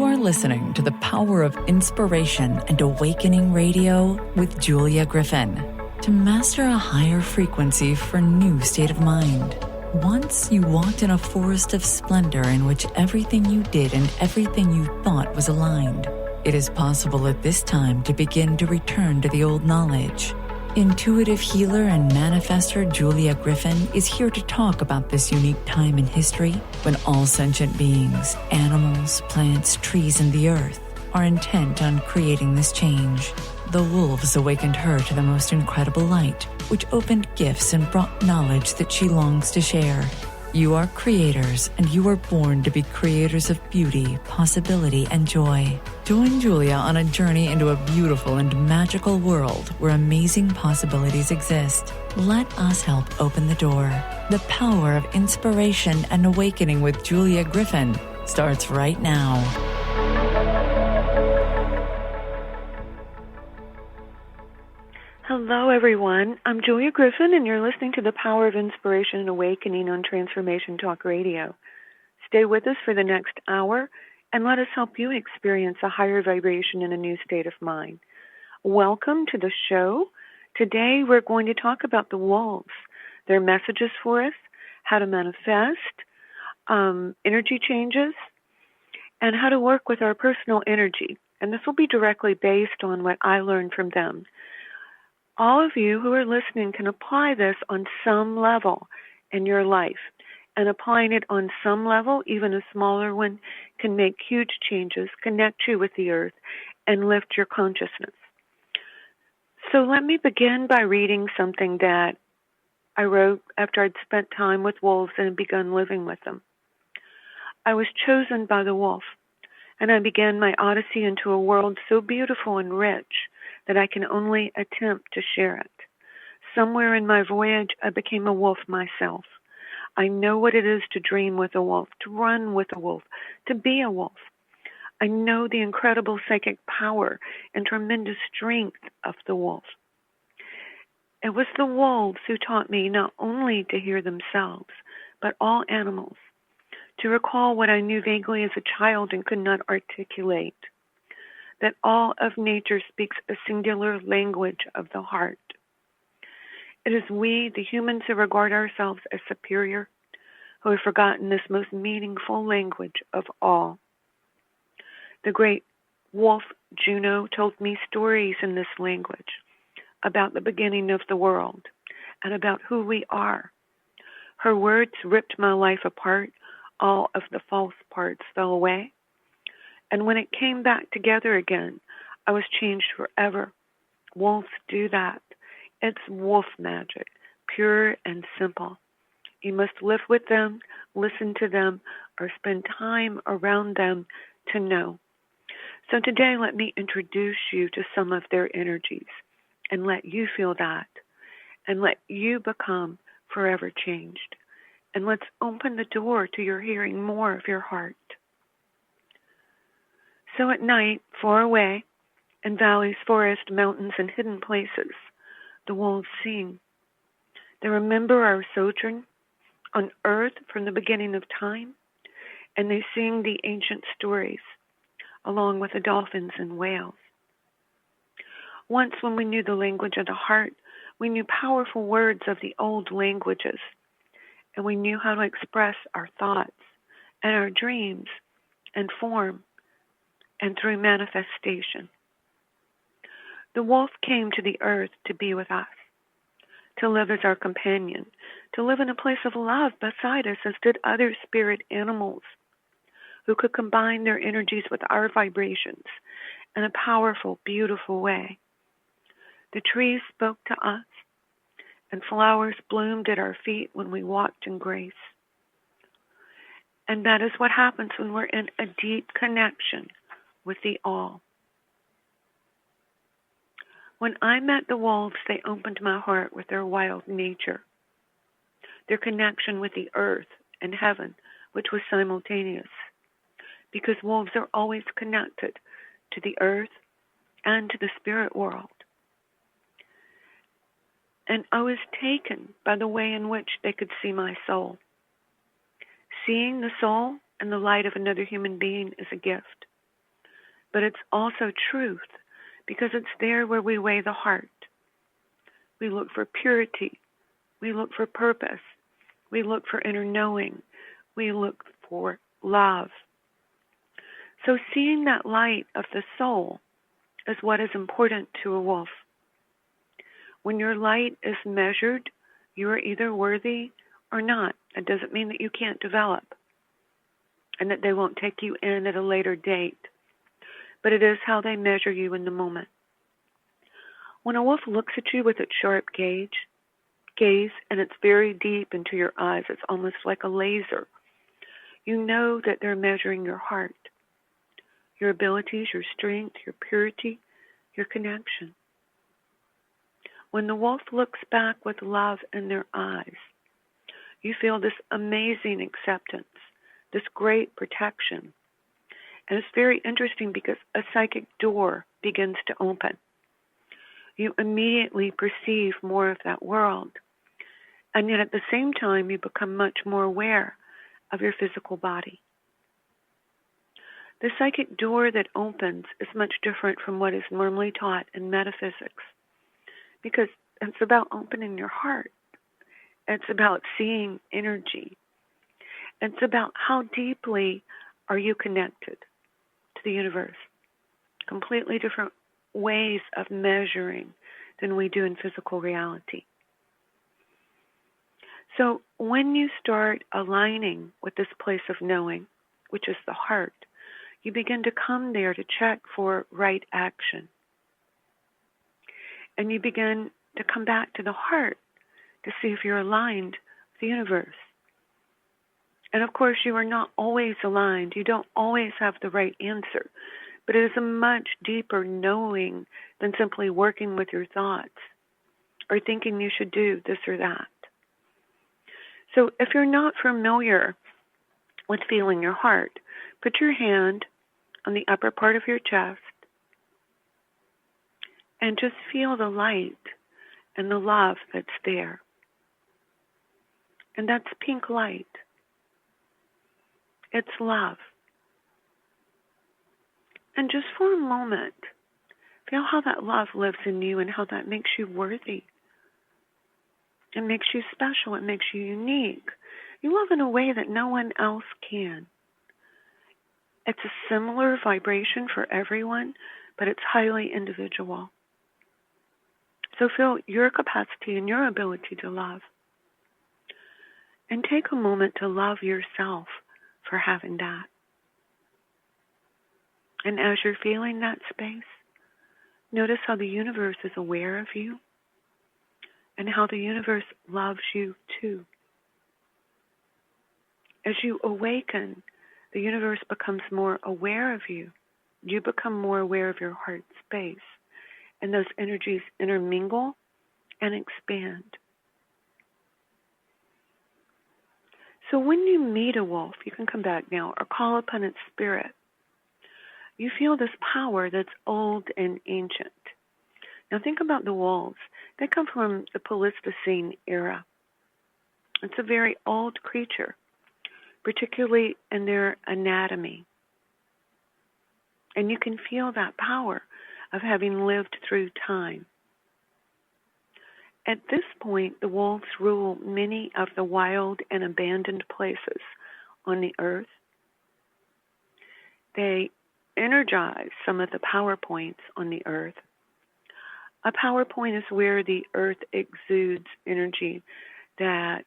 You are listening to the Power of Inspiration and Awakening Radio with Julia Griffin. To master a higher frequency for a new state of mind. Once you walked in a forest of splendor in which everything you did and everything you thought was aligned. It is possible at this time to begin to return to the old knowledge. Intuitive healer and manifester Julia Griffin is here to talk about this unique time in history when all sentient beings, animals, plants, trees, and the earth are intent on creating this change. The wolves awakened her to the most incredible light, which opened gifts and brought knowledge that she longs to share. You are creators, and you are born to be creators of beauty, possibility, and joy. Join Julia on a journey into a beautiful and magical world where amazing possibilities exist. Let us help open the door. The Power of Inspiration and Awakening with Julia Griffin starts right now. Hello, everyone. I'm Julia Griffin, and you're listening to The Power of Inspiration and Awakening on Transformation Talk Radio. Stay with us for the next hour, and let us help you experience a higher vibration in a new state of mind. Welcome to the show. Today, we're going to talk about the wolves, their messages for us, how to manifest, energy changes, and how to work with our personal energy. And this will be directly based on what I learned from them. All of you who are listening can apply this on some level in your life. And applying it on some level, even a smaller one, can make huge changes, connect you with the earth, and lift your consciousness. So let me begin by reading something that I wrote after I'd spent time with wolves and had begun living with them. I was chosen by the wolf, and I began my odyssey into a world so beautiful and rich that I can only attempt to share it. Somewhere in my voyage, I became a wolf myself. I know what it is to dream with a wolf, to run with a wolf, to be a wolf. I know the incredible psychic power and tremendous strength of the wolf. It was the wolves who taught me not only to hear themselves, but all animals, to recall what I knew vaguely as a child and could not articulate, that all of nature speaks a singular language of the heart. It is we, the humans who regard ourselves as superior, who have forgotten this most meaningful language of all. The great wolf Juno told me stories in this language about the beginning of the world and about who we are. Her words ripped my life apart. All of the false parts fell away. And when it came back together again, I was changed forever. Wolves do that. It's wolf magic, pure and simple. You must live with them, listen to them, or spend time around them to know. So today, let me introduce you to some of their energies and let you feel that and let you become forever changed. And let's open the door to your hearing more of your heart. So at night, far away, in valleys, forests, mountains, and hidden places, the wolves sing. They remember our sojourn on earth from the beginning of time, and they sing the ancient stories, along with the dolphins and whales. Once when we knew the language of the heart, we knew powerful words of the old languages, and we knew how to express our thoughts and our dreams and form and through manifestation. The wolf came to the earth to be with us, to live as our companion, to live in a place of love beside us as did other spirit animals who could combine their energies with our vibrations in a powerful, beautiful way. The trees spoke to us, and flowers bloomed at our feet when we walked in grace. And that is what happens when we're in a deep connection with the all. When I met the wolves, they opened my heart with their wild nature, their connection with the earth and heaven, which was simultaneous, because wolves are always connected to the earth and to the spirit world. And I was taken by the way in which they could see my soul. Seeing the soul and the light of another human being is a gift. but it's also truth because it's there where we weigh the heart. We look for purity. We look for purpose. We look for inner knowing. We look for love. So seeing that light of the soul is what is important to a wolf. When your light is measured, you are either worthy or not. It doesn't mean that you can't develop and that they won't take you in at a later date, but it is how they measure you in the moment. When a wolf looks at you with its sharp gaze, and it's very deep into your eyes, it's almost like a laser, you know that they're measuring your heart, your abilities, your strength, your purity, your connection. When the wolf looks back with love in their eyes, you feel this amazing acceptance, this great protection. And it's very interesting because a psychic door begins to open. You immediately perceive more of that world. And yet at the same time, you become much more aware of your physical body. The psychic door that opens is much different from what is normally taught in metaphysics, because it's about opening your heart. It's about seeing energy. It's about how deeply are you connected to the universe. Completely different ways of measuring than we do in physical reality. So when you start aligning with this place of knowing, which is the heart, you begin to come there to check for right action. And you begin to come back to the heart to see if you're aligned with the universe. And of course, you are not always aligned. You don't always have the right answer. But it is a much deeper knowing than simply working with your thoughts or thinking you should do this or that. So if you're not familiar with feeling your heart, put your hand on the upper part of your chest and just feel the light and the love that's there. And that's pink light. It's love. And just for a moment, feel how that love lives in you and how that makes you worthy. It makes you special. It makes you unique. You love in a way that no one else can. It's a similar vibration for everyone, but it's highly individual. So feel your capacity and your ability to love. And take a moment to love yourself for having that. And as you're feeling that space, notice how the universe is aware of you and how the universe loves you too. As you awaken, the universe becomes more aware of you. You become more aware of your heart space, and those energies intermingle and expand. So when you meet a wolf, you can come back now, or call upon its spirit, you feel this power that's old and ancient. Now think about the wolves. They come from the Pleistocene era. It's a very old creature, particularly in their anatomy. And you can feel that power of having lived through time. At this point, the wolves rule many of the wild and abandoned places on the earth. They energize some of the power points on the earth. A power point is where the earth exudes energy that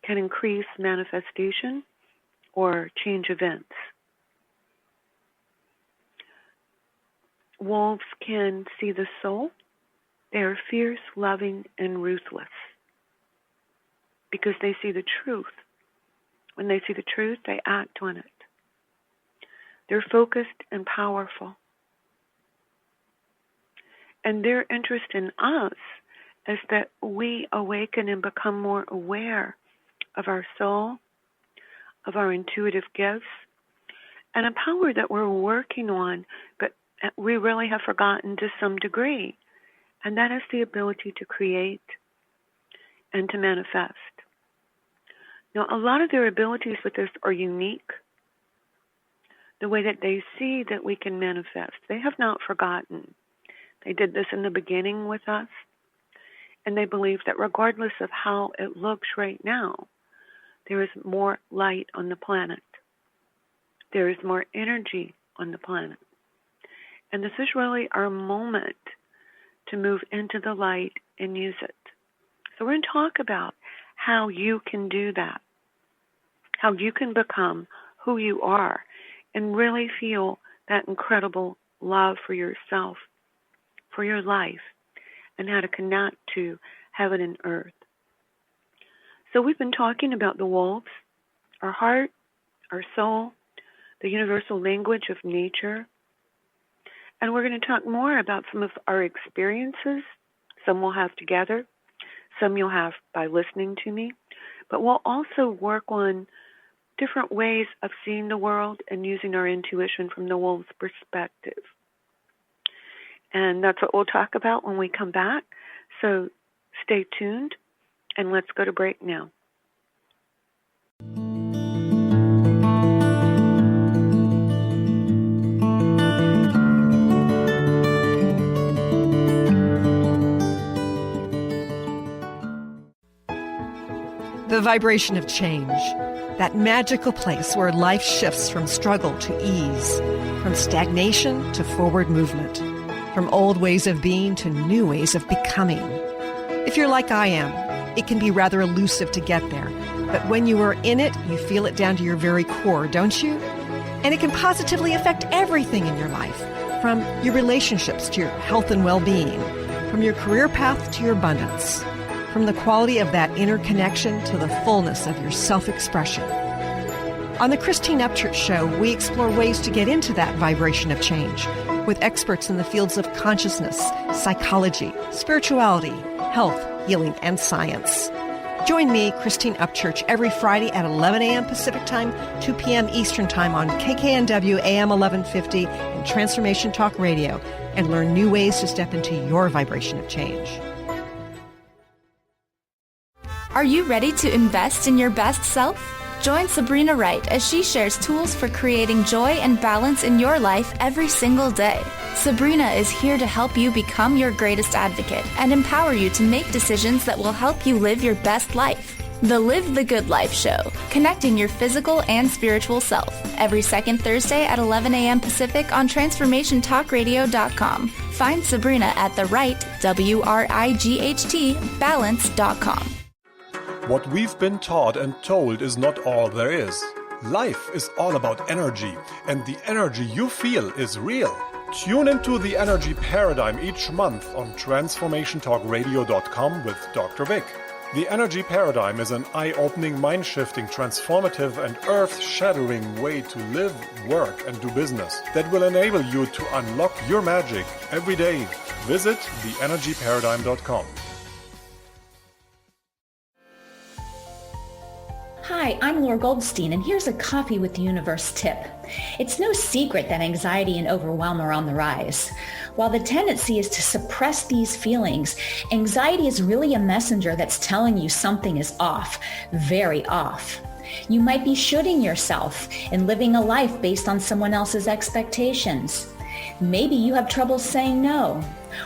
can increase manifestation or change events. Wolves can see the soul. They are fierce, loving, and ruthless because they see the truth. When they see the truth, they act on it. They're focused and powerful. And their interest in us is that we awaken and become more aware of our soul, of our intuitive gifts, and a power that we're working on, but we really have forgotten to some degree. And that is the ability to create and to manifest. Now, a lot of their abilities with this are unique. the way that they see that we can manifest. They have not forgotten. They did this in the beginning with us, and they believe that regardless of how it looks right now, there is more light on the planet. There is more energy on the planet. And this is really our moment to move into the light and use it. So we're going to talk about how you can do that, how you can become who you are and really feel that incredible love for yourself, for your life, and how to connect to heaven and earth. So we've been talking about the wolves, our heart, our soul, the universal language of nature. And we're going to talk more about some of our experiences. Some we'll have together. Some you'll have by listening to me. But we'll also work on different ways of seeing the world and using our intuition from the wolf's perspective. And that's what we'll talk about when we come back. So stay tuned, and let's go to break now. The vibration of change, that magical place where life shifts from struggle to ease, from stagnation to forward movement, from old ways of being to new ways of becoming. If you're like I am, it can be rather elusive to get there, but when you are in it, you feel it down to your very core, don't you? And it can positively affect everything in your life, from your relationships to your health and well-being, from your career path to your abundance, from the quality of that inner connection to the fullness of your self-expression. On the Christine Upchurch Show, we explore ways to get into that vibration of change with experts in the fields of consciousness, psychology, spirituality, health, healing, and science. Join me, Christine Upchurch, every Friday at 11 a.m. Pacific Time, 2 p.m. Eastern Time on KKNW AM 1150 and Transformation Talk Radio, and learn new ways to step into your vibration of change. Are you ready to invest in your best self? Join Sabrina Wright as she shares tools for creating joy and balance in your life every single day. Sabrina is here to help you become your greatest advocate and empower you to make decisions that will help you live your best life. The Live the Good Life Show, connecting your physical and spiritual self, every second Thursday at 11 a.m. Pacific on TransformationTalkRadio.com. Find Sabrina at the right, WRIGHT, balance.com. What we've been taught and told is not all there is. Life is all about energy, and the energy you feel is real. Tune into the Energy Paradigm each month on TransformationTalkRadio.com with Dr. Vic. The Energy Paradigm is an eye-opening, mind-shifting, transformative, and earth-shattering way to live, work, and do business that will enable you to unlock your magic every day. Visit theenergyparadigm.com. Hi, I'm Laura Goldstein, and here's a Coffee with the Universe tip. It's no secret that anxiety and overwhelm are on the rise. While the tendency is to suppress these feelings, anxiety is really a messenger that's telling you something is off, very off. You might be shooting yourself and living a life based on someone else's expectations. Maybe you have trouble saying no.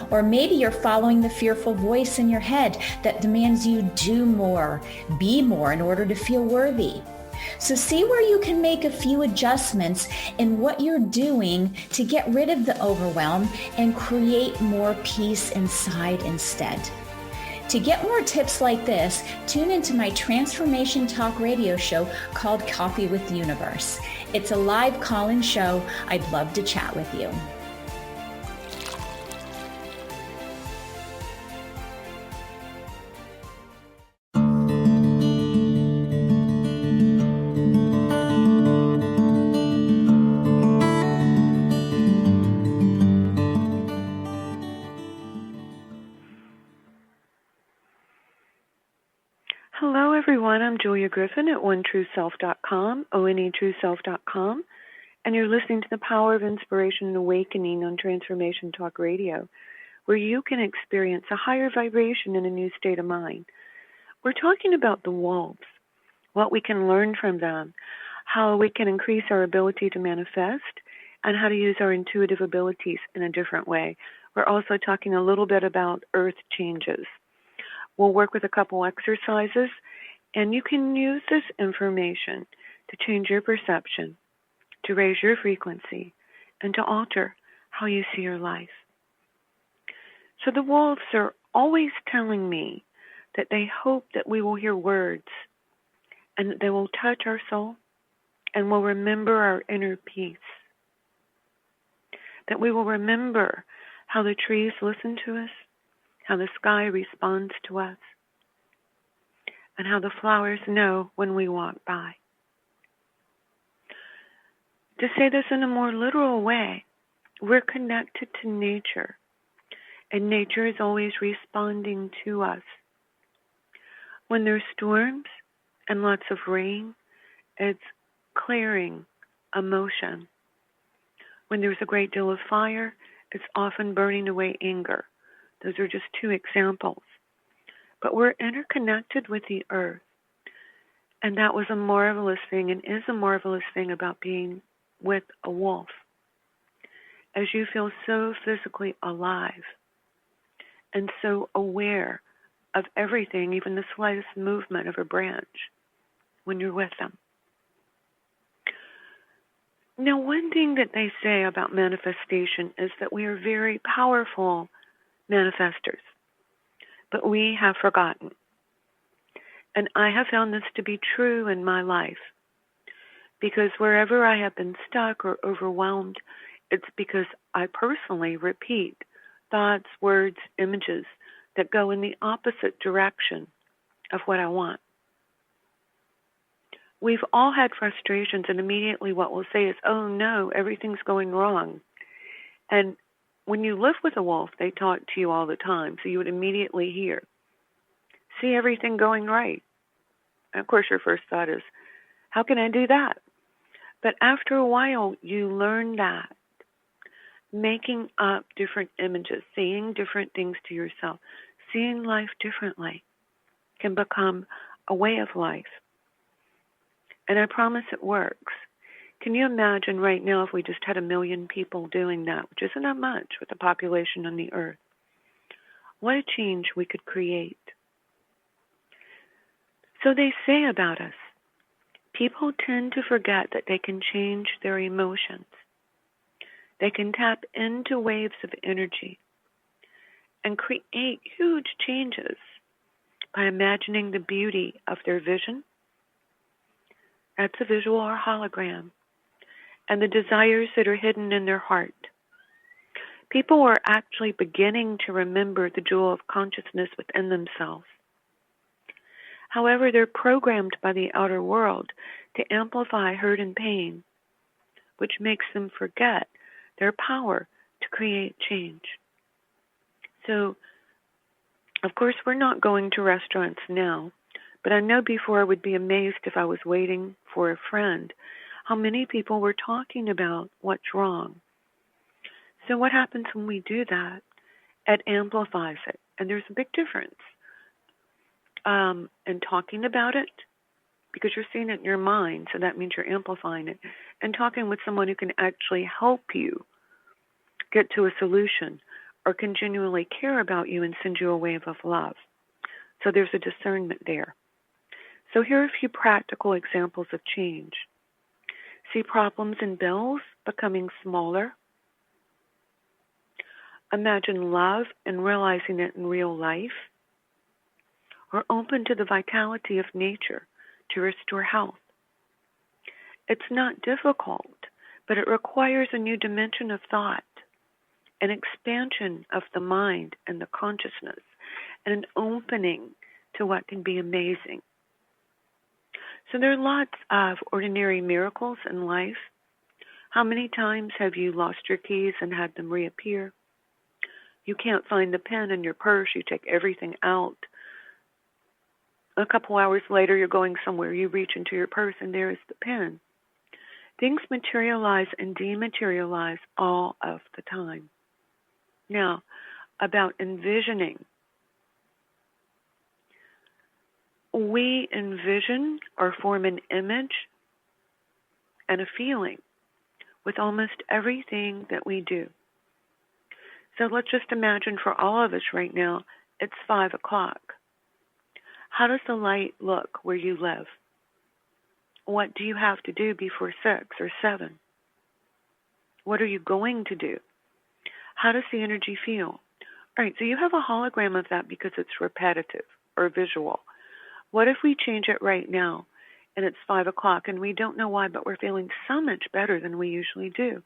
Or maybe you're following the fearful voice in your head that demands you do more, be more in order to feel worthy. So see where you can make a few adjustments in what you're doing to get rid of the overwhelm and create more peace inside instead. To get more tips like this, tune into my Transformation Talk radio show called Coffee with the Universe. It's a live call-in show. I'd love to chat with you. Hello, everyone. I'm Julia Griffin at OneTrueSelf.com, ONETrueSelf.com, and you're listening to The Power of Inspiration and Awakening on Transformation Talk Radio, where you can experience a higher vibration in a new state of mind. We're talking about the wolves, what we can learn from them, how we can increase our ability to manifest, and how to use our intuitive abilities in a different way. We're also talking a little bit about earth changes. We'll work with a couple exercises, and you can use this information to change your perception, to raise your frequency, and to alter how you see your life. So the wolves are always telling me that they hope that we will hear words and that they will touch our soul and will remember our inner peace. That we will remember how the trees listen to us, how the sky responds to us, and how the flowers know when we walk by. To say this in a more literal way, we're connected to nature, and nature is always responding to us. When there's storms and lots of rain, it's clearing emotion. When there's a great deal of fire, it's often burning away anger. Those are just two examples. But we're interconnected with the earth. And that was a marvelous thing, and is a marvelous thing about being with a wolf. As you feel so physically alive and so aware of everything, even the slightest movement of a branch, when you're with them. Now, one thing that they say about manifestation is that we are very powerful manifestors, but we have forgotten. And I have found this to be true in my life, because wherever I have been stuck or overwhelmed, it's because I personally repeat thoughts, words, images that go in the opposite direction of what I want. We've all had frustrations, and immediately what we'll say is, oh no, everything's going wrong. And when you live with a wolf, they talk to you all the time, so you would immediately hear, see everything going right. And of course, your first thought is, how can I do that? But after a while, you learn that making up different images, seeing different things to yourself, seeing life differently can become a way of life. And I promise it works. Can you imagine right now if we just had 1 million people doing that, which isn't that much with the population on the earth? What a change we could create. So they say about us, people tend to forget that they can change their emotions. They can tap into waves of energy and create huge changes by imagining the beauty of their vision. That's a visual or hologram. And the desires that are hidden in their heart. People are actually beginning to remember the jewel of consciousness within themselves. However, they're programmed by the outer world to amplify hurt and pain, which makes them forget their power to create change. So, of course, we're not going to restaurants now, but I know before I would be amazed if I was waiting for a friend how many people were talking about what's wrong. So what happens when we do that? It amplifies it. And there's a big difference in talking about it, because you're seeing it in your mind, so that means you're amplifying it, and talking with someone who can actually help you get to a solution or can genuinely care about you and send you a wave of love. So there's a discernment there. So here are a few practical examples of change. See problems and bills becoming smaller. Imagine love and realizing it in real life. Or open to the vitality of nature to restore health. It's not difficult, but it requires a new dimension of thought, an expansion of the mind and the consciousness, and an opening to what can be amazing. So there are lots of ordinary miracles in life. How many times have you lost your keys and had them reappear? You can't find the pen in your purse. You take everything out. A couple hours later, you're going somewhere. You reach into your purse, and there is the pen. Things materialize and dematerialize all of the time. Now, about envisioning. We envision or form an image and a feeling with almost everything that we do. So let's just imagine for all of us right now, it's 5 o'clock. How does the light look where you live? What do you have to do before 6 or 7? What are you going to do? How does the energy feel? All right, so you have a hologram of that because it's repetitive or visual. What if we change it right now and it's 5 o'clock and we don't know why, but we're feeling so much better than we usually do?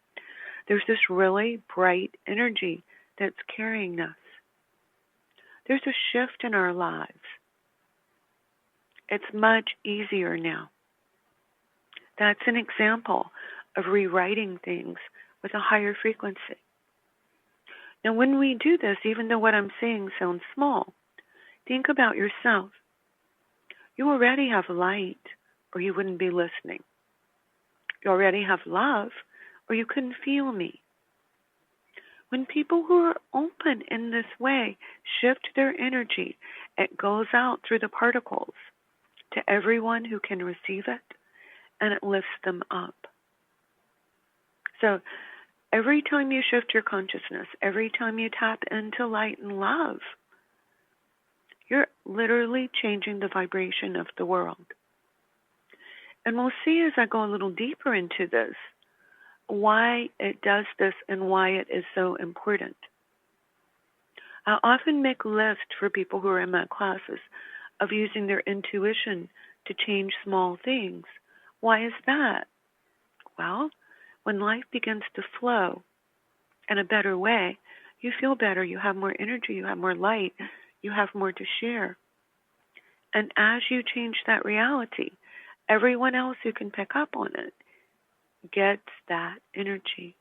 There's this really bright energy that's carrying us. There's a shift in our lives. It's much easier now. That's an example of rewriting things with a higher frequency. Now, when we do this, even though what I'm saying sounds small, think about yourself. You already have light, or you wouldn't be listening. You already have love, or you couldn't feel me. When people who are open in this way shift their energy, it goes out through the particles to everyone who can receive it, and it lifts them up. So every time you shift your consciousness, every time you tap into light and love, you're literally changing the vibration of the world. And we'll see as I go a little deeper into this, why it does this and why it is so important. I often make lists for people who are in my classes of using their intuition to change small things. Why is that? Well, when life begins to flow in a better way, you feel better, you have more energy, you have more light, you have more to share. And as you change that reality, everyone else who can pick up on it gets that energy.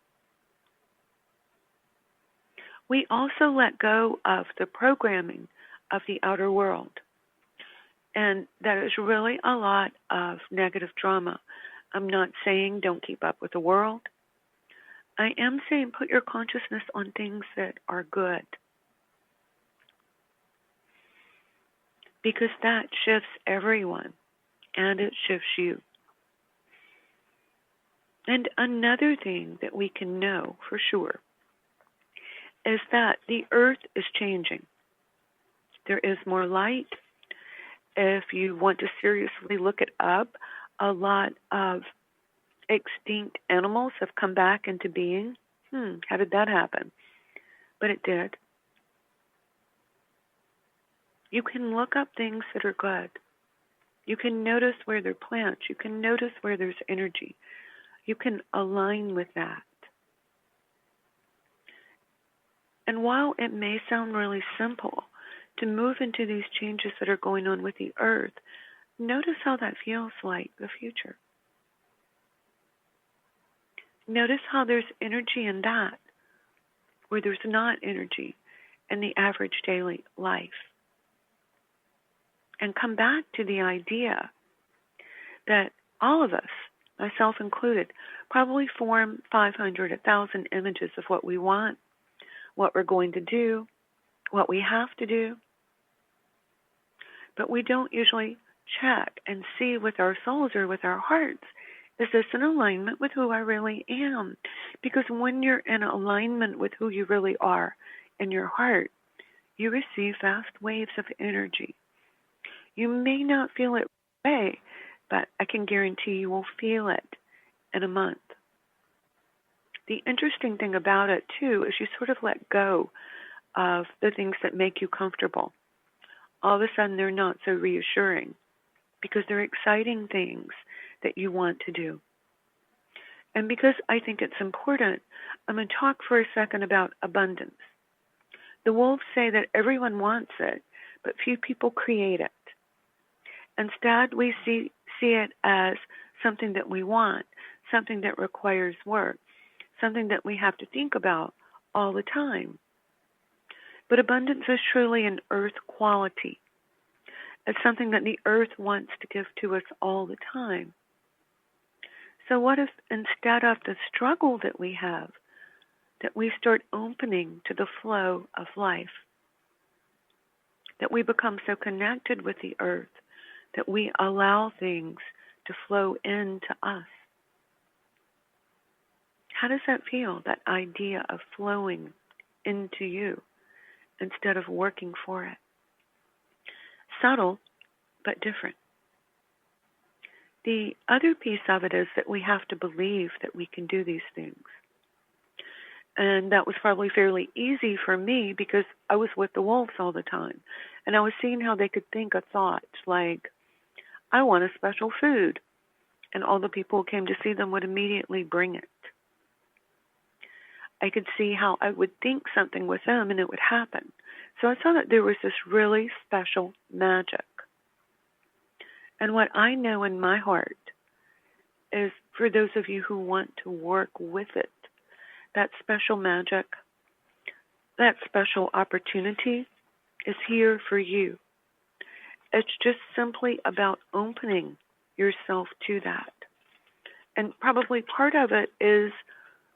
We also let go of the programming of the outer world. And that is really a lot of negative drama. I'm not saying don't keep up with the world. I am saying put your consciousness on things that are good. Because that shifts everyone, and it shifts you. And another thing that we can know for sure is that the earth is changing. There is more light. If you want to seriously look it up, a lot of extinct animals have come back into being. How did that happen? But it did. You can look up things that are good. You can notice where there are plants. You can notice where there's energy. You can align with that. And while it may sound really simple to move into these changes that are going on with the earth, notice how that feels like the future. Notice how there's energy in that, where there's not energy in the average daily life. And come back to the idea that all of us, myself included, probably form 500, 1,000 images of what we want, what we're going to do, what we have to do. But we don't usually check and see with our souls or with our hearts, is this in alignment with who I really am? Because when you're in alignment with who you really are in your heart, you receive vast waves of energy. You may not feel it right away, but I can guarantee you will feel it in a month. The interesting thing about it, too, is you sort of let go of the things that make you comfortable. All of a sudden, they're not so reassuring because they're exciting things that you want to do. And because I think it's important, I'm going to talk for a second about abundance. The wolves say that everyone wants it, but few people create it. Instead, we see it as something that we want, something that requires work, something that we have to think about all the time. But abundance is truly an earth quality. It's something that the earth wants to give to us all the time. So what if instead of the struggle that we have, that we start opening to the flow of life, that we become so connected with the earth, that we allow things to flow into us. How does that feel, that idea of flowing into you instead of working for it? Subtle, but different. The other piece of it is that we have to believe that we can do these things. And that was probably fairly easy for me because I was with the wolves all the time. And I was seeing how they could think a thought like, I want a special food. And all the people who came to see them would immediately bring it. I could see how I would think something with them and it would happen. So I saw that there was this really special magic. And what I know in my heart is for those of you who want to work with it, that special magic, that special opportunity is here for you. It's just simply about opening yourself to that. And probably part of it is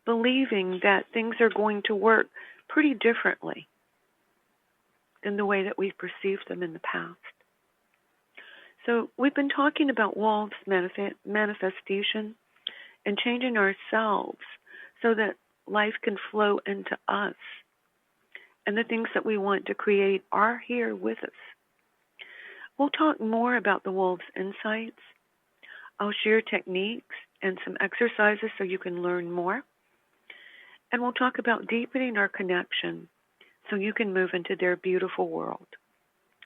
believing that things are going to work pretty differently than the way that we've perceived them in the past. So we've been talking about wolves manifestation and changing ourselves so that life can flow into us. And the things that we want to create are here with us. We'll talk more about the wolves' insights. I'll share techniques and some exercises so you can learn more. And we'll talk about deepening our connection so you can move into their beautiful world.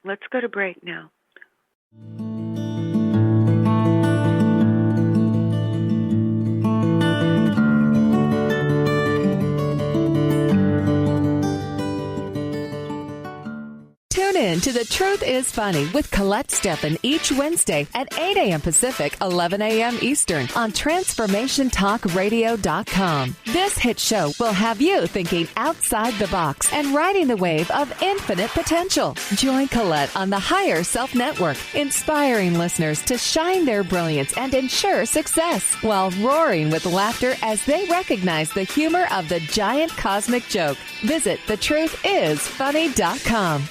Let's go to break now. Tune in to The Truth is Funny with Colette Steffen each Wednesday at 8 a.m. Pacific, 11 a.m. Eastern on TransformationTalkRadio.com. This hit show will have you thinking outside the box and riding the wave of infinite potential. Join Colette on the Higher Self Network, inspiring listeners to shine their brilliance and ensure success while roaring with laughter as they recognize the humor of the giant cosmic joke. Visit thetruthисfunny.com.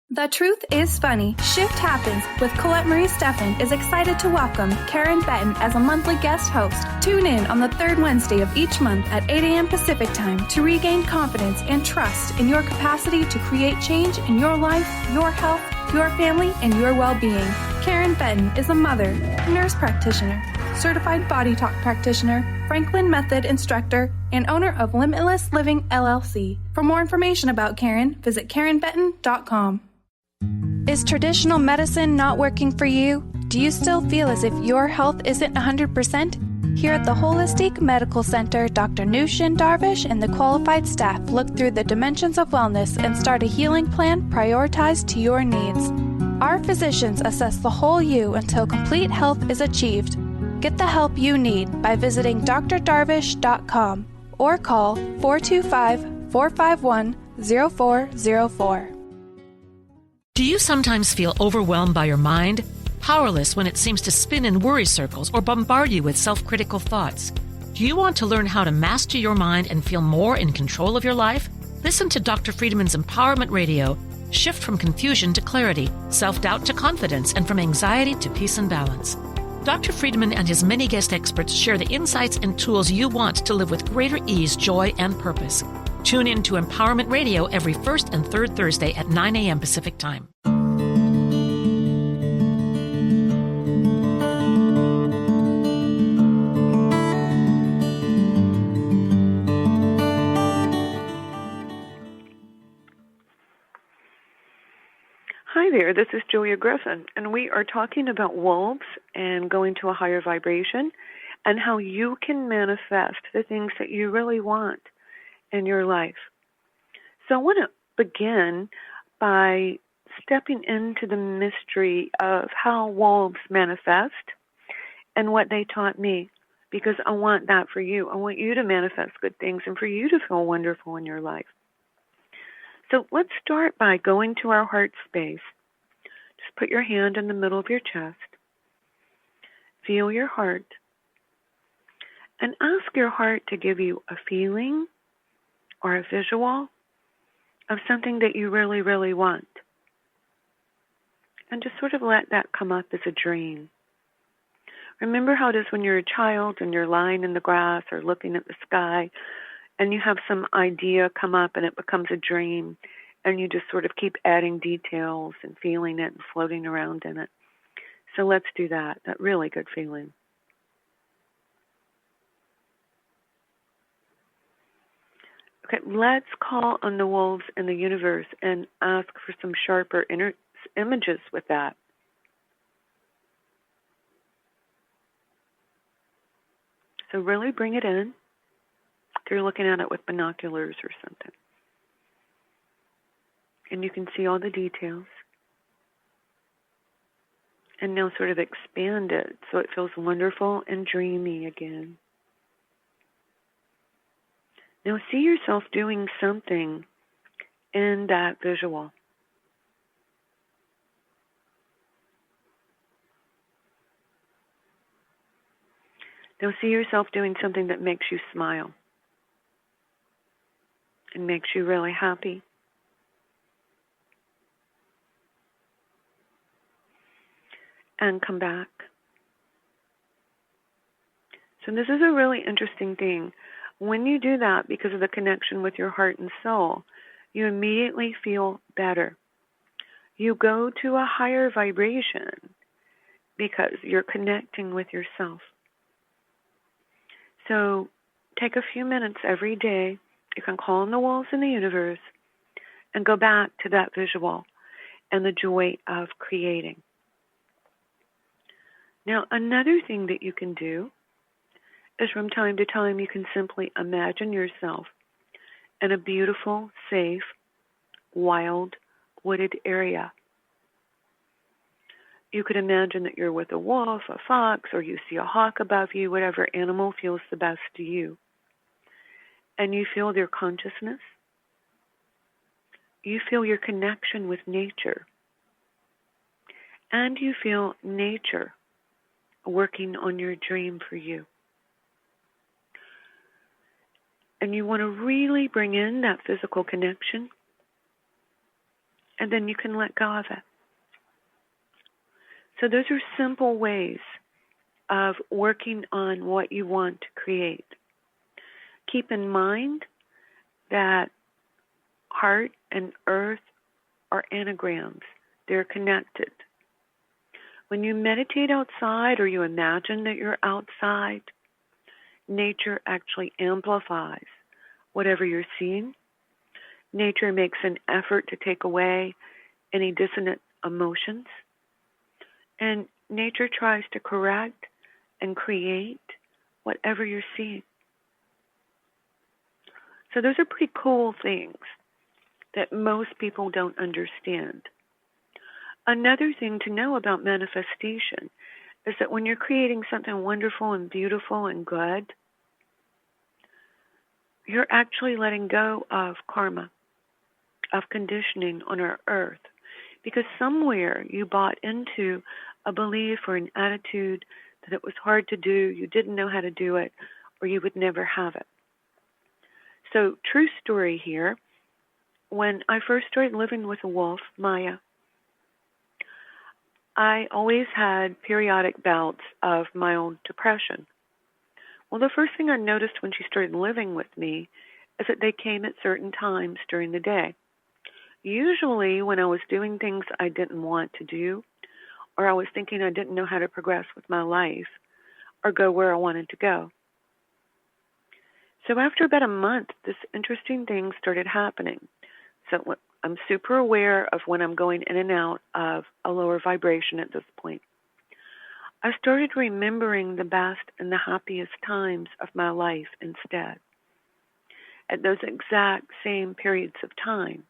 The Truth is Funny. Shift Happens with Colette Marie Steffen is excited to welcome Karen Benton as a monthly guest host. Tune in on the third Wednesday of each month at 8 a.m. Pacific Time to regain confidence and trust in your capacity to create change in your life, your health, your family, and your well-being. Karen Benton is a mother, nurse practitioner, certified body talk practitioner, Franklin Method instructor, and owner of Limitless Living LLC. For more information about Karen, visit KarenBenton.com. Is traditional medicine not working for you? Do you still feel as if your health isn't 100%? Here at the Holistic Medical Center, Dr. Nushin Darvish and the qualified staff look through the dimensions of wellness and start a healing plan prioritized to your needs. Our physicians assess the whole you until complete health is achieved. Get the help you need by visiting drdarvish.com or call 425-451-0404. Do you sometimes feel overwhelmed by your mind? Powerless when it seems to spin in worry circles or bombard you with self-critical thoughts? Do you want to learn how to master your mind and feel more in control of your life? Listen to Dr. Friedman's Empowerment Radio. Shift from confusion to clarity, self-doubt to confidence, and from anxiety to peace and balance. Dr. Friedman and his many guest experts share the insights and tools you want to live with greater ease, joy, and purpose. Tune in to Empowerment Radio every first and third Thursday at 9 a.m. Pacific Time. Hi there, this is Julia Griffin, and we are talking about wolves and going to a higher vibration and how you can manifest the things that you really want in your life. So I want to begin by stepping into the mystery of how wolves manifest and what they taught me, because I want that for you. I want you to manifest good things and for you to feel wonderful in your life. So let's start by going to our heart space. Just put your hand in the middle of your chest. Feel your heart. And ask your heart to give you a feeling or a visual of something that you really, really want. And just sort of let that come up as a dream. Remember how it is when you're a child and you're lying in the grass or looking at the sky and you have some idea come up and it becomes a dream and you just sort of keep adding details and feeling it and floating around in it. So let's do that really good feeling. Okay, let's call on the wolves in the universe and ask for some sharper images with that. So really bring it in. If you're looking at it with binoculars or something. And you can see all the details. And now sort of expand it so it feels wonderful and dreamy again. Now see yourself doing something in that visual. Now see yourself doing something that makes you smile and makes you really happy. And come back. So this is a really interesting thing. When you do that, because of the connection with your heart and soul, you immediately feel better. You go to a higher vibration because you're connecting with yourself. So take a few minutes every day. You can call on the wolves in the universe and go back to that visual and the joy of creating. Now, another thing that you can do is from time to time you can simply imagine yourself in a beautiful, safe, wild, wooded area. You could imagine that you're with a wolf, a fox, or you see a hawk above you, whatever animal feels the best to you. And you feel their consciousness. You feel your connection with nature. And you feel nature working on your dream for you. And you want to really bring in that physical connection, and then you can let go of it. So those are simple ways of working on what you want to create. Keep in mind that heart and earth are anagrams. They're connected. When you meditate outside or you imagine that you're outside, nature actually amplifies whatever you're seeing. Nature makes an effort to take away any dissonant emotions. And nature tries to correct and create whatever you're seeing. So those are pretty cool things that most people don't understand. Another thing to know about manifestation is that when you're creating something wonderful and beautiful and good, you're actually letting go of karma, of conditioning on our earth. Because somewhere you bought into a belief or an attitude that it was hard to do, you didn't know how to do it, or you would never have it. So, true story here, when I first started living with a wolf, Maya, I always had periodic bouts of mild depression. Well, the first thing I noticed when she started living with me is that they came at certain times during the day. Usually when I was doing things I didn't want to do, or I was thinking I didn't know how to progress with my life or go where I wanted to go. So after about a month, this interesting thing started happening. So I'm super aware of when I'm going in and out of a lower vibration at this point. I started remembering the best and the happiest times of my life instead, at those exact same periods of time.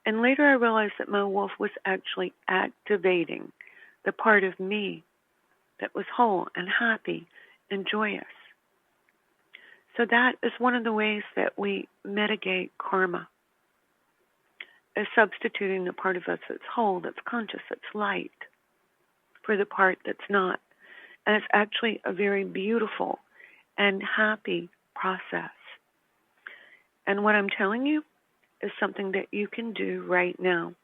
And later I realized that my wolf was actually activating the part of me that was whole and happy and joyous. So that is one of the ways that we mitigate karma, is substituting the part of us that's whole, that's conscious, that's light, for the part that's not. And it's actually a very beautiful and happy process. And what I'm telling you is something that you can do right now.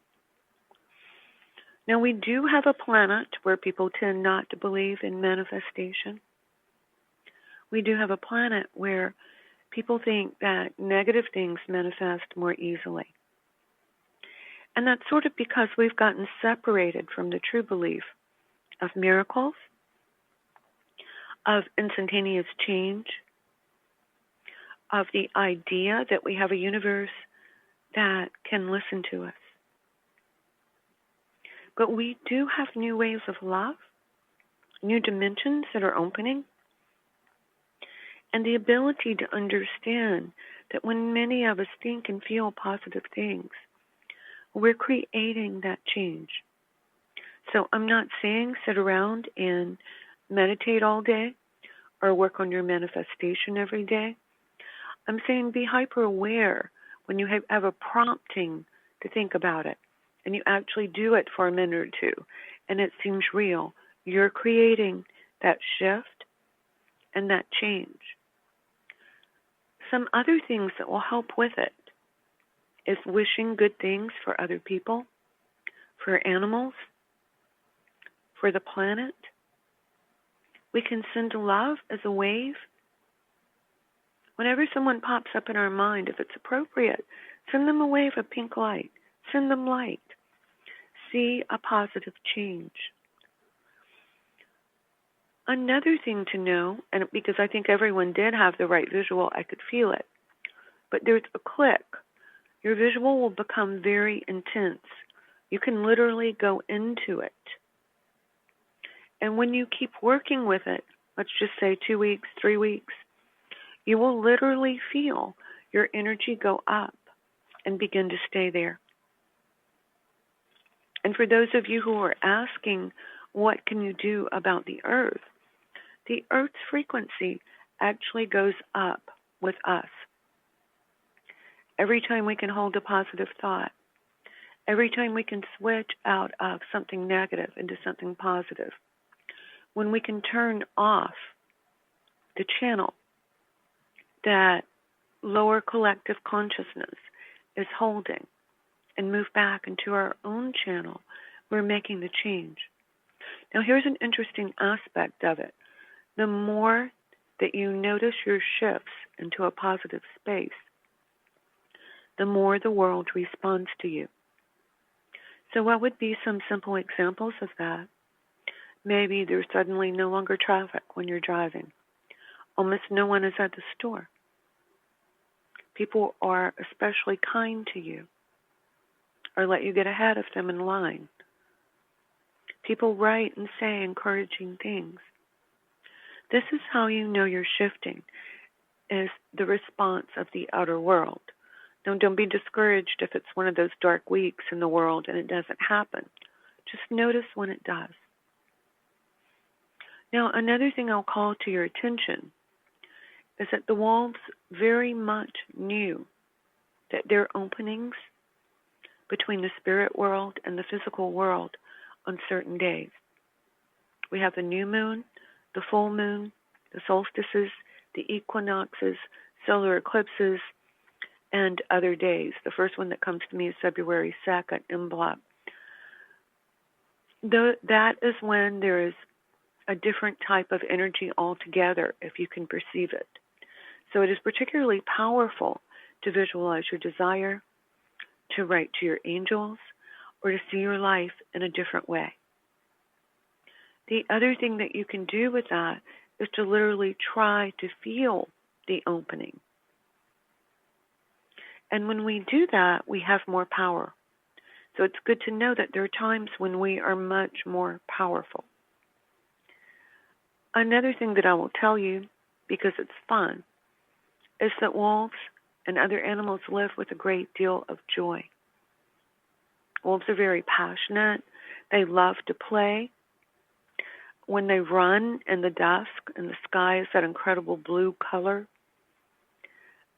Now, we do have a planet where people tend not to believe in manifestation. We do have a planet where people think that negative things manifest more easily. And that's sort of because we've gotten separated from the true belief of miracles, of instantaneous change, of the idea that we have a universe that can listen to us. But we do have new ways of love, new dimensions that are opening, and the ability to understand that when many of us think and feel positive things, we're creating that change. So I'm not saying sit around and meditate all day or work on your manifestation every day. I'm saying be hyper aware when you have a prompting to think about it and you actually do it for a minute or two and it seems real. You're creating that shift and that change. Some other things that will help with it is wishing good things for other people, for animals, for the planet. We can send love as a wave. Whenever someone pops up in our mind, if it's appropriate, send them a wave of pink light. Send them light. See a positive change. Another thing to know, and because I think everyone did have the right visual, I could feel it, but there's a click. Your visual will become very intense. You can literally go into it. And when you keep working with it, let's just say 2 weeks, 3 weeks, you will literally feel your energy go up and begin to stay there. And for those of you who are asking, what can you do about the earth? The earth's frequency actually goes up with us. Every time we can hold a positive thought, every time we can switch out of something negative into something positive, when we can turn off the channel that lower collective consciousness is holding and move back into our own channel, we're making the change. Now, here's an interesting aspect of it. The more that you notice your shifts into a positive space, the more the world responds to you. So what would be some simple examples of that? Maybe there's suddenly no longer traffic when you're driving. Almost no one is at the store. People are especially kind to you or let you get ahead of them in line. People write and say encouraging things. This is how you know you're shifting, is the response of the outer world. Now, don't be discouraged if it's one of those dark weeks in the world and it doesn't happen. Just notice when it does. Now, another thing I'll call to your attention is that the wolves very much knew that there are openings between the spirit world and the physical world on certain days. We have the new moon, the full moon, the solstices, the equinoxes, solar eclipses, and other days. The first one that comes to me is February 2nd, Imbolc. That is when there is a different type of energy altogether, if you can perceive it. So it is particularly powerful to visualize your desire, to write to your angels, or to see your life in a different way. The other thing that you can do with that is to literally try to feel the opening. And when we do that, we have more power. So it's good to know that there are times when we are much more powerful. Another thing that I will tell you, because it's fun, is that wolves and other animals live with a great deal of joy. Wolves are very passionate. They love to play. When they run in the dusk and the sky is that incredible blue color,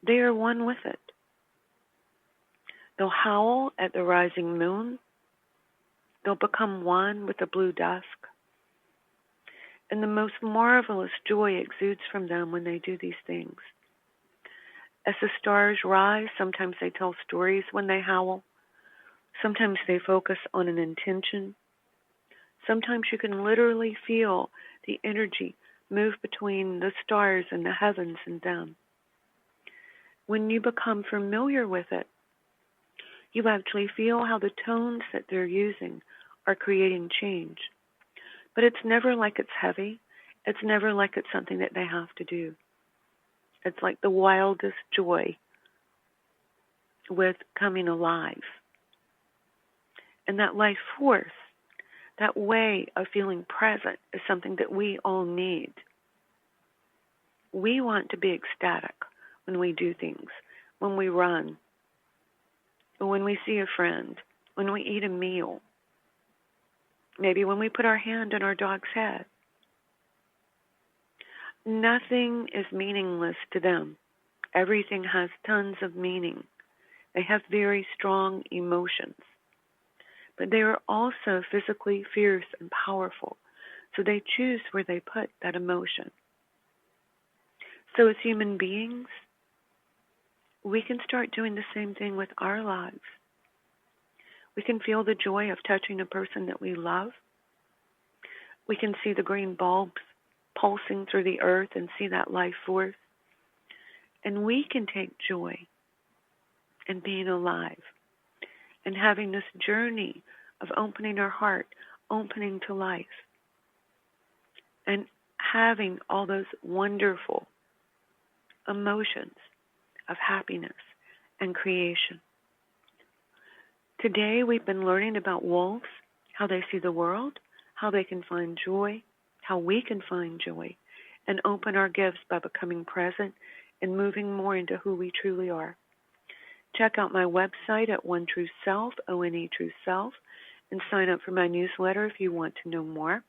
they are one with it. They'll howl at the rising moon. They'll become one with the blue dusk. And the most marvelous joy exudes from them when they do these things. As the stars rise, sometimes they tell stories when they howl. Sometimes they focus on an intention. Sometimes you can literally feel the energy move between the stars and the heavens and them. When you become familiar with it, you actually feel how the tones that they're using are creating change. But it's never like it's heavy. It's never like it's something that they have to do. It's like the wildest joy with coming alive. And that life force, that way of feeling present, is something that we all need. We want to be ecstatic when we do things, when we run, when we see a friend, when we eat a meal, maybe when we put our hand on our dog's head. Nothing is meaningless to them. Everything has tons of meaning. They have very strong emotions. But they are also physically fierce and powerful, so they choose where they put that emotion. So as human beings, we can start doing the same thing with our lives. We can feel the joy of touching a person that we love. We can see the green bulbs pulsing through the earth and see that life force. And we can take joy in being alive and having this journey of opening our heart, opening to life, and having all those wonderful emotions of happiness and creation. Today we've been learning about wolves, how they see the world, how they can find joy, how we can find joy, and open our gifts by becoming present and moving more into who we truly are. Check out my website at One True Self, ONE True Self, and sign up for my newsletter if you want to know more.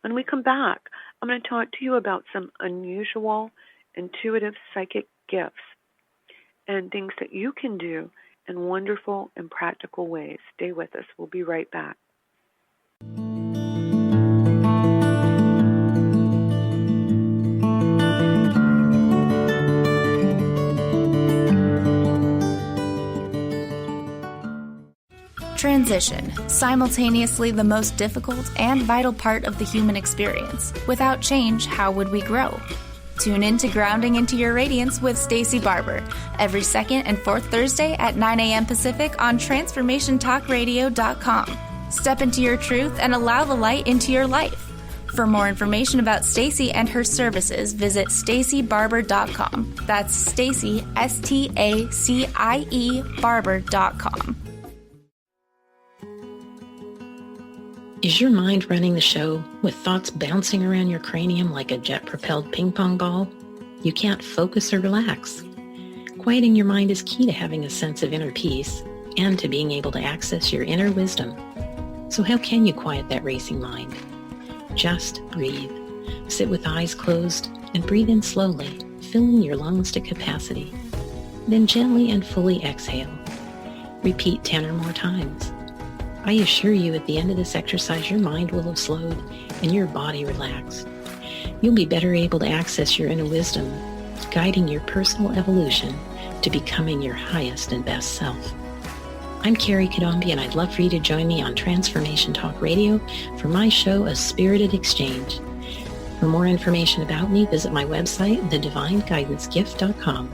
When we come back, I'm going to talk to you about some unusual, intuitive psychic gifts and things that you can do in wonderful and practical ways. Stay with us. We'll be right back. Transition, simultaneously the most difficult and vital part of the human experience. Without change, how would we grow? Tune in to Grounding into Your Radiance with Stacey Barber every second and fourth Thursday at 9 a.m. Pacific on TransformationTalkRadio.com. Step into your truth and allow the light into your life. For more information about Stacey and her services, visit StaceyBarber.com. That's Stacey, Stacie, Barber.com. Is your mind running the show with thoughts bouncing around your cranium like a jet-propelled ping pong ball? You can't focus or relax. Quieting your mind is key to having a sense of inner peace and to being able to access your inner wisdom. So how can you quiet that racing mind? Just breathe. Sit with eyes closed and breathe in slowly, filling your lungs to capacity. Then gently and fully exhale. Repeat 10 or more times. I assure you at the end of this exercise, your mind will have slowed and your body relaxed. You'll be better able to access your inner wisdom, guiding your personal evolution to becoming your highest and best self. I'm Carrie Kadombi, and I'd love for you to join me on Transformation Talk Radio for my show, A Spirited Exchange. For more information about me, visit my website, thedivineguidancegift.com.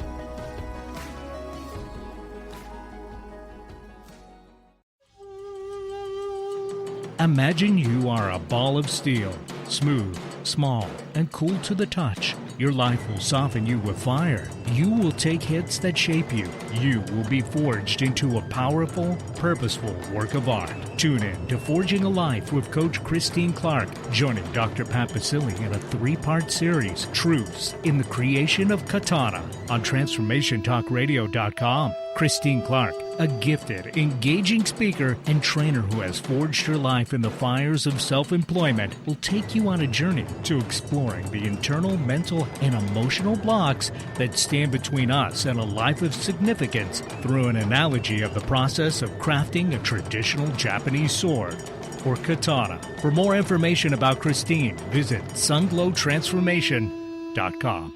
Imagine you are a ball of steel, smooth, small, and cool to the touch. Your life will soften you with fire. You will take hits that shape you. You will be forged into a powerful, purposeful work of art. Tune in to Forging a Life with Coach Christine Clark, joining Dr. Pat Basile in a 3-part series, Truths in the Creation of Katana, on TransformationTalkRadio.com. Christine Clark, a gifted, engaging speaker and trainer who has forged her life in the fires of self-employment, will take you on a journey to exploring the internal, mental, and emotional blocks that stand between us and a life of significance through an analogy of the process of crafting a traditional Japanese sword, or katana. For more information about Christine, visit sunglowtransformation.com.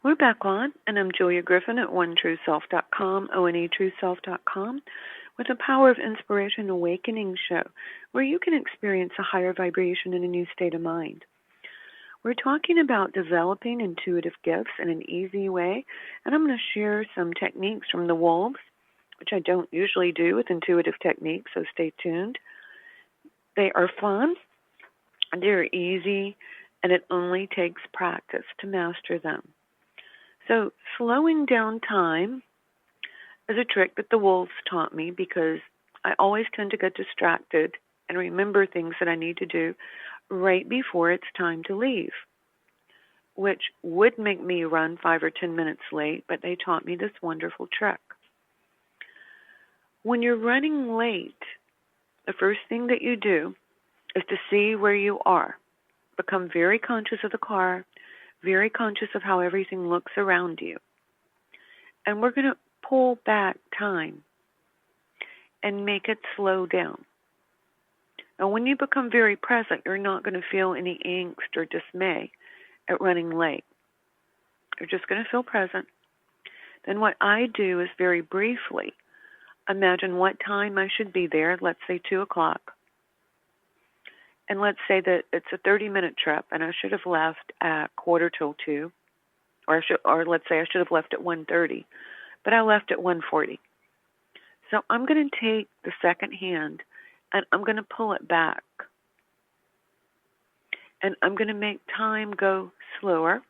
We're back on, and I'm Julia Griffin at OneTrueSelf.com, ONETrueSelf.com, with the Power of Inspiration Awakening show, where you can experience a higher vibration in a new state of mind. We're talking about developing intuitive gifts in an easy way, and I'm going to share some techniques from the wolves, which I don't usually do with intuitive techniques, so stay tuned. They are fun, they're easy, and it only takes practice to master them. So slowing down time is a trick that the wolves taught me because I always tend to get distracted and remember things that I need to do right before it's time to leave, which would make me run 5 or 10 minutes late, but they taught me this wonderful trick. When you're running late, the first thing that you do is to see where you are. Become very conscious of the car, very conscious of how everything looks around you. And we're going to pull back time and make it slow down. Now, when you become very present, you're not going to feel any angst or dismay at running late. You're just going to feel present. Then what I do is very briefly imagine what time I should be there, let's say 2 o'clock. And let's say that it's a 30-minute trip, and I should have left at 1:45, or let's say I should have left at 1:30, but I left at 1:40. So I'm going to take the second hand, and I'm going to pull it back. And I'm going to make time go slower,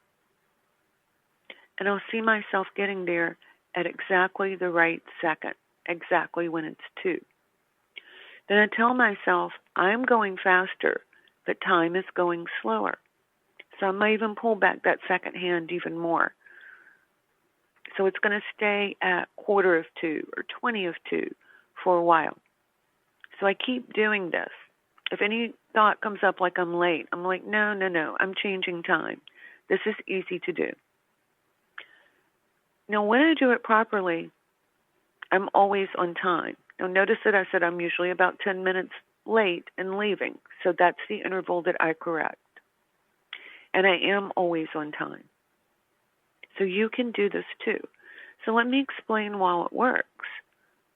and I'll see myself getting there at exactly the right second, exactly when it's 2. Then I tell myself, I'm going faster, but time is going slower. So I might even pull back that second hand even more. So it's going to stay at 1:45 or 1:20 for a while. So I keep doing this. If any thought comes up like I'm late, I'm like, no, I'm changing time. This is easy to do. Now, when I do it properly, I'm always on time. Now, notice that I said I'm usually about 10 minutes late in leaving, so that's the interval that I correct. And I am always on time. So you can do this too. So let me explain why it works.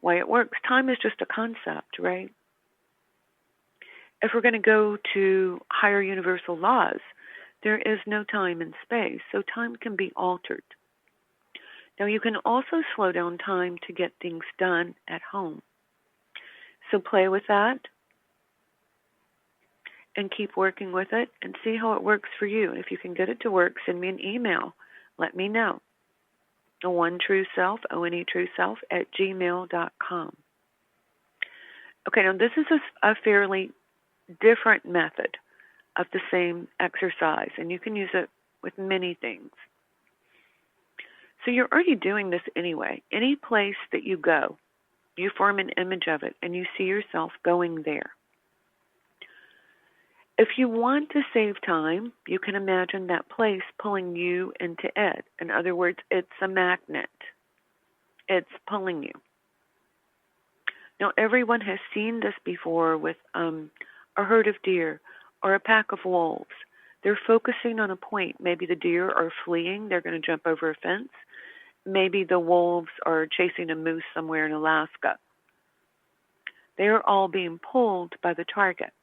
Why it works. Time is just a concept, right? If we're going to go to higher universal laws, there is no time and space, so time can be altered. Now, you can also slow down time to get things done at home. So play with that and keep working with it and see how it works for you. And if you can get it to work, send me an email. Let me know. OneTrueSelf, ONETrueSelf @gmail.com. Okay, now this is a fairly different method of the same exercise, and you can use it with many things. So you're already doing this anyway. Any place that you go, you form an image of it, and you see yourself going there. If you want to save time, you can imagine that place pulling you into it. In other words, it's a magnet. It's pulling you. Now, everyone has seen this before with a herd of deer or a pack of wolves. They're focusing on a point. Maybe the deer are fleeing. They're going to jump over a fence. Maybe the wolves are chasing a moose somewhere in Alaska. They're all being pulled by the target.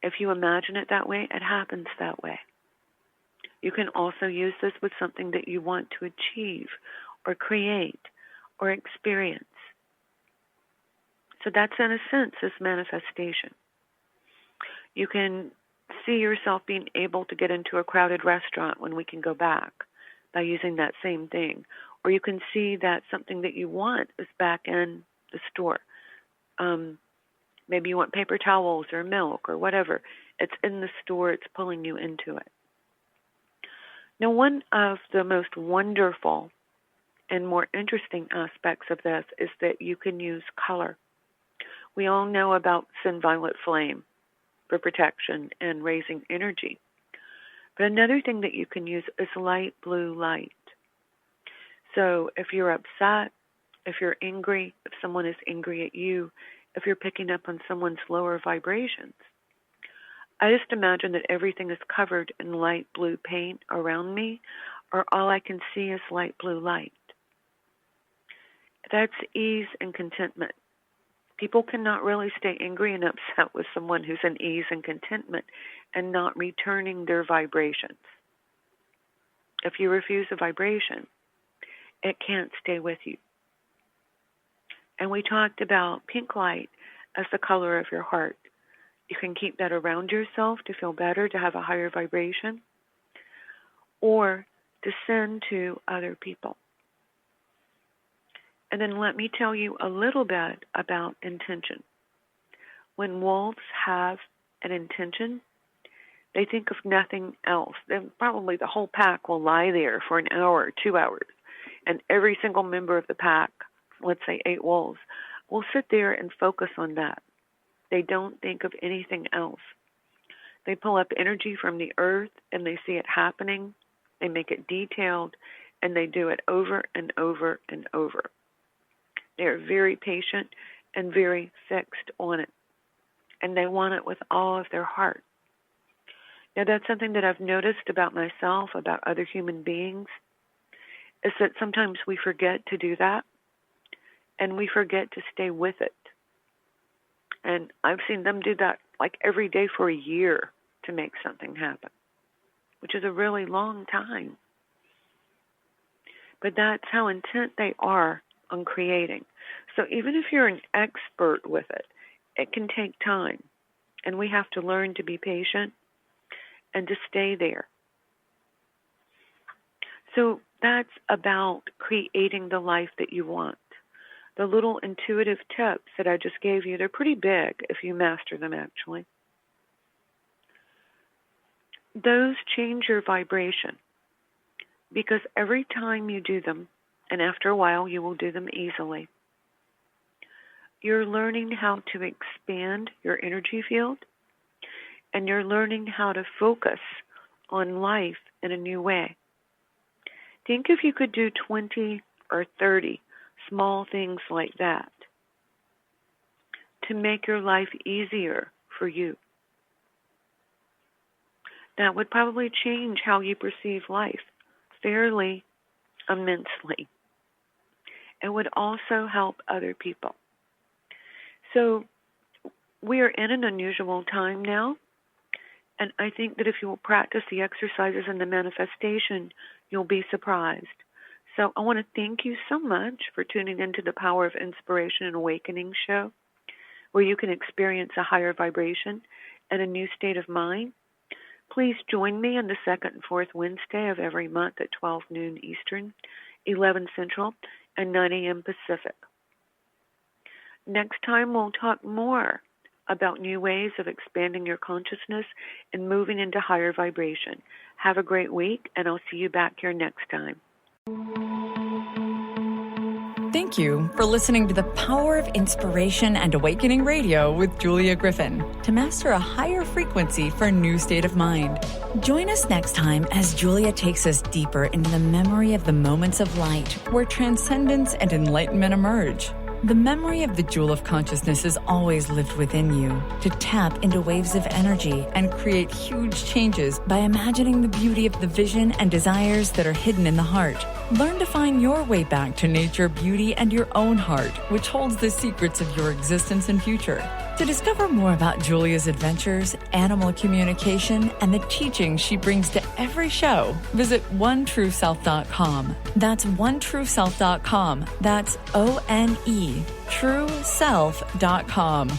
If you imagine it that way, it happens that way. You can also use this with something that you want to achieve or create or experience. So that's, in a sense, this manifestation. You can see yourself being able to get into a crowded restaurant when we can go back by using that same thing. Or you can see that something that you want is back in the store. Maybe you want paper towels or milk or whatever. It's in the store. It's pulling you into it. Now, one of the most wonderful and more interesting aspects of this is that you can use color. We all know about Sin Violet Flame for protection and raising energy. But another thing that you can use is light blue light. So if you're upset, if you're angry, if someone is angry at you, if you're picking up on someone's lower vibrations, I just imagine that everything is covered in light blue paint around me, or all I can see is light blue light. That's ease and contentment. People cannot really stay angry and upset with someone who's in ease and contentment and not returning their vibrations. If you refuse a vibration, it can't stay with you. And we talked about pink light as the color of your heart. You can keep that around yourself to feel better, to have a higher vibration, or to send to other people. And then let me tell you a little bit about intention. When wolves have an intention, they think of nothing else. Then probably the whole pack will lie there for an hour or 2 hours, and every single member of the pack, let's say 8 wolves, will sit there and focus on that. They don't think of anything else. They pull up energy from the earth and they see it happening. They make it detailed and they do it over and over and over. They're very patient and very fixed on it. And they want it with all of their heart. Now, that's something that I've noticed about myself, about other human beings, is that sometimes we forget to do that and we forget to stay with it. And I've seen them do that like every day for a year to make something happen, which is a really long time. But that's how intent they are on creating. So even if you're an expert with it, it can take time. And we have to learn to be patient and to stay there. So that's about creating the life that you want. The little intuitive tips that I just gave you, they're pretty big if you master them, actually. Those change your vibration because every time you do them, and after a while you will do them easily, you're learning how to expand your energy field, and you're learning how to focus on life in a new way. Think if you could do 20 or 30 small things like that to make your life easier for you. That would probably change how you perceive life fairly immensely. It would also help other people. So we are in an unusual time now, and I think that if you will practice the exercises and the manifestation, you'll be surprised. So I want to thank you so much for tuning into the Power of Inspiration and Awakening show, where you can experience a higher vibration and a new state of mind. Please join me on the second and fourth Wednesday of every month at 12 noon Eastern, 11 Central, and 9 a.m. Pacific. Next time, we'll talk more about new ways of expanding your consciousness and moving into higher vibration. Have a great week, and I'll see you back here next time. Thank you for listening to the Power of Inspiration and Awakening Radio with Julia Griffin to master a higher frequency for a new state of mind. Join us next time as Julia takes us deeper into the memory of the moments of light where transcendence and enlightenment emerge. The memory of the jewel of consciousness is always lived within you to tap into waves of energy and create huge changes by imagining the beauty of the vision and desires that are hidden in the heart. Learn to find your way back to nature, beauty, and your own heart, which holds the secrets of your existence and future. To discover more about Julia's adventures, animal communication, and the teachings she brings to every show, visit OneTrueSelf.com. That's OneTrueSelf.com. That's O-N-E, TrueSelf.com.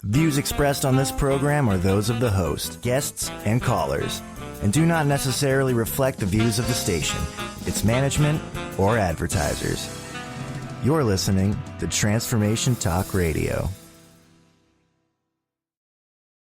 Views expressed on this program are those of the host, guests, and callers, and do not necessarily reflect the views of the station, its management, or advertisers. You're listening to Transformation Talk Radio.